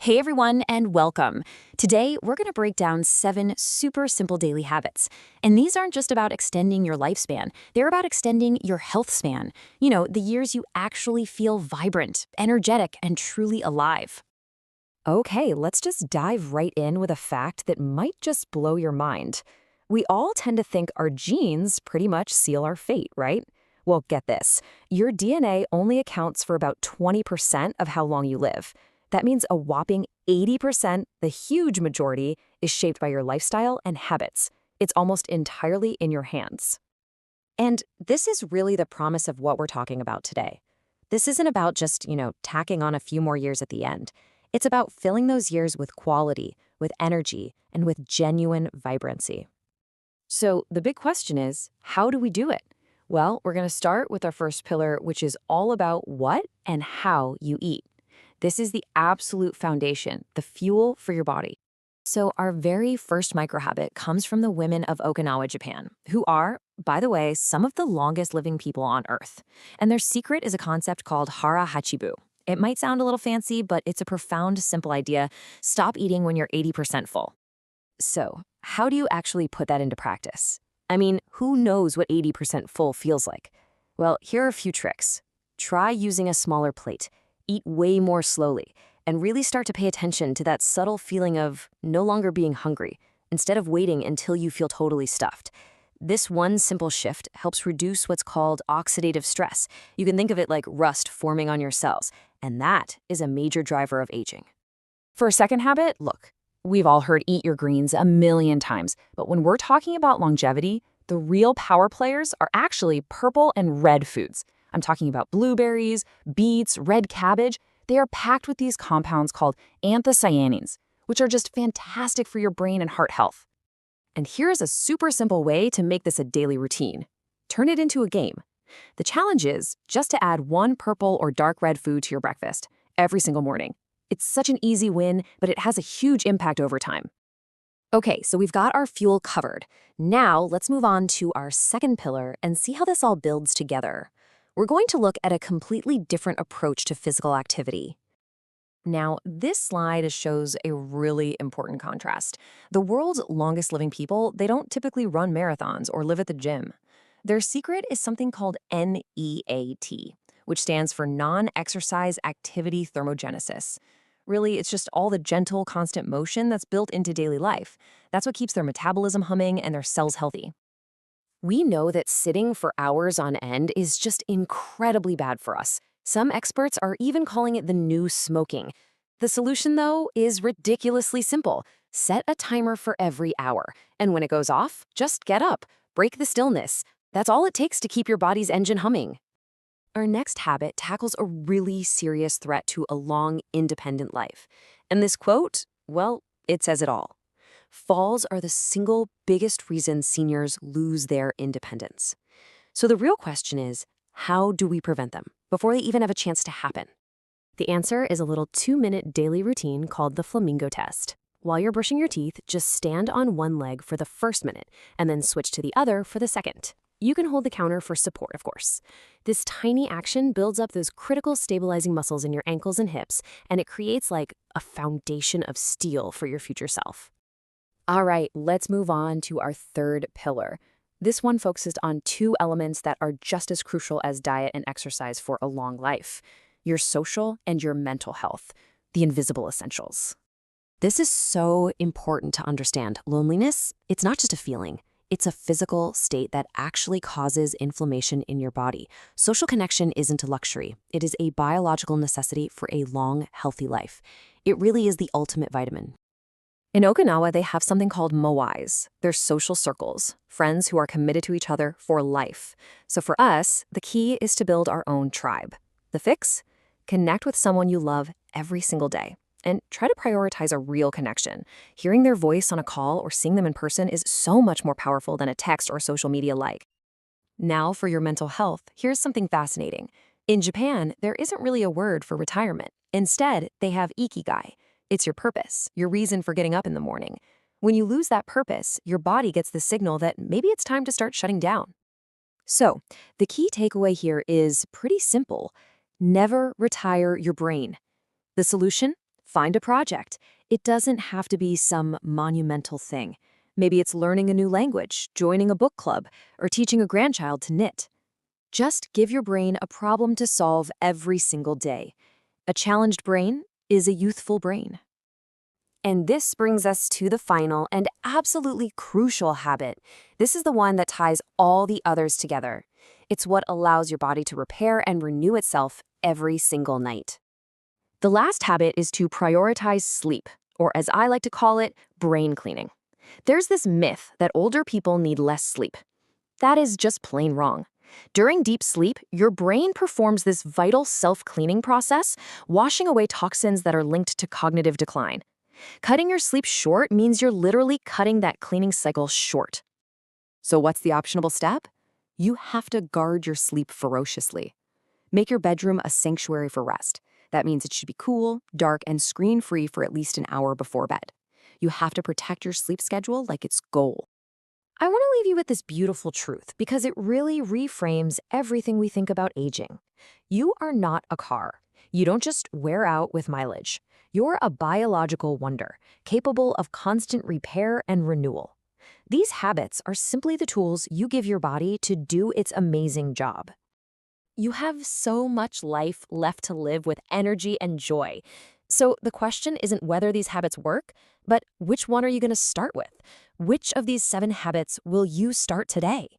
Hey everyone, and welcome. Today, we're going to break down 7 super simple daily habits. And these aren't just about extending your lifespan, they're about extending your health span. The years you actually feel vibrant, energetic, and truly alive. Okay, let's just dive right in with a fact that might just blow your mind. We all tend to think our genes pretty much seal our fate, right? Well, get this. Your DNA only accounts for about 20% of how long you live. That means a whopping 80%, the huge majority, is shaped by your lifestyle and habits. It's almost entirely in your hands. And this is really the promise of what we're talking about today. This isn't about just, tacking on a few more years at the end. It's about filling those years with quality, with energy, and with genuine vibrancy. So the big question is, how do we do it? Well, we're going to start with our first pillar, which is all about what and how you eat. This is the absolute foundation, the fuel for your body. So our very first microhabit comes from the women of Okinawa, Japan, who are, by the way, some of the longest living people on Earth. And their secret is a concept called hara hachibu. It might sound a little fancy, but it's a profound, simple idea. Stop eating when you're 80% full. So, how do you actually put that into practice? I mean, who knows what 80% full feels like? Well, here are a few tricks. Try using a smaller plate. Eat way more slowly, and really start to pay attention to that subtle feeling of no longer being hungry, instead of waiting until you feel totally stuffed. This one simple shift helps reduce what's called oxidative stress. You can think of it like rust forming on your cells, and that is a major driver of aging. For a second habit, look, we've all heard eat your greens a million times, but when we're talking about longevity, the real power players are actually purple and red foods. I'm talking about blueberries, beets, red cabbage. They are packed with these compounds called anthocyanins, which are just fantastic for your brain and heart health. And here's a super simple way to make this a daily routine. Turn it into a game. The challenge is just to add one purple or dark red food to your breakfast every single morning. It's such an easy win, but it has a huge impact over time. Okay, so we've got our fuel covered. Now let's move on to our second pillar and see how this all builds together. We're going to look at a completely different approach to physical activity. Now, this slide shows a really important contrast. The world's longest living people, they don't typically run marathons or live at the gym. Their secret is something called N.E.A.T, which stands for non-exercise activity thermogenesis. Really, it's just all the gentle, constant motion that's built into daily life. That's what keeps their metabolism humming and their cells healthy. We know that sitting for hours on end is just incredibly bad for us. Some experts are even calling it the new smoking. The solution, though, is ridiculously simple. Set a timer for every hour, and when it goes off, just get up, break the stillness. That's all it takes to keep your body's engine humming. Our next habit tackles a really serious threat to a long, independent life. And this quote, well, it says it all. Falls are the single biggest reason seniors lose their independence. So the real question is, how do we prevent them before they even have a chance to happen? The answer is a little 2-minute daily routine called the flamingo test. While you're brushing your teeth, just stand on one leg for the first minute and then switch to the other for the second. You can hold the counter for support, of course. This tiny action builds up those critical stabilizing muscles in your ankles and hips, and it creates like a foundation of steel for your future self. All right, let's move on to our third pillar. This one focuses on 2 elements that are just as crucial as diet and exercise for a long life: your social and your mental health, the invisible essentials. This is so important to understand. Loneliness, it's not just a feeling. It's a physical state that actually causes inflammation in your body. Social connection isn't a luxury. It is a biological necessity for a long, healthy life. It really is the ultimate vitamin. In Okinawa, they have something called moais. They're social circles, friends who are committed to each other for life. So for us, the key is to build our own tribe. The fix? Connect with someone you love every single day. And try to prioritize a real connection. Hearing their voice on a call or seeing them in person is so much more powerful than a text or social media like. Now for your mental health, here's something fascinating. In Japan, there isn't really a word for retirement. Instead, they have Ikigai. It's your purpose, your reason for getting up in the morning. When you lose that purpose, your body gets the signal that maybe it's time to start shutting down. So, the key takeaway here is pretty simple. Never retire your brain. The solution? Find a project. It doesn't have to be some monumental thing. Maybe it's learning a new language, joining a book club, or teaching a grandchild to knit. Just give your brain a problem to solve every single day. A challenged brain is a youthful brain. And this brings us to the final and absolutely crucial habit. This is the one that ties all the others together. It's what allows your body to repair and renew itself every single night. The last habit is to prioritize sleep, or as I like to call it, brain cleaning. There's this myth that older people need less sleep. That is just plain wrong. During deep sleep, your brain performs this vital self-cleaning process, washing away toxins that are linked to cognitive decline. Cutting your sleep short means you're literally cutting that cleaning cycle short. So what's the optionable step? You have to guard your sleep ferociously. Make your bedroom a sanctuary for rest. That means it should be cool, dark, and screen-free for at least an hour before bed. You have to protect your sleep schedule like it's gold. I want to leave you with this beautiful truth because it really reframes everything we think about aging. You are not a car. You don't just wear out with mileage. You're a biological wonder, capable of constant repair and renewal. These habits are simply the tools you give your body to do its amazing job. You have so much life left to live with energy and joy. So the question isn't whether these habits work, but which one are you going to start with? Which of these 7 habits will you start today?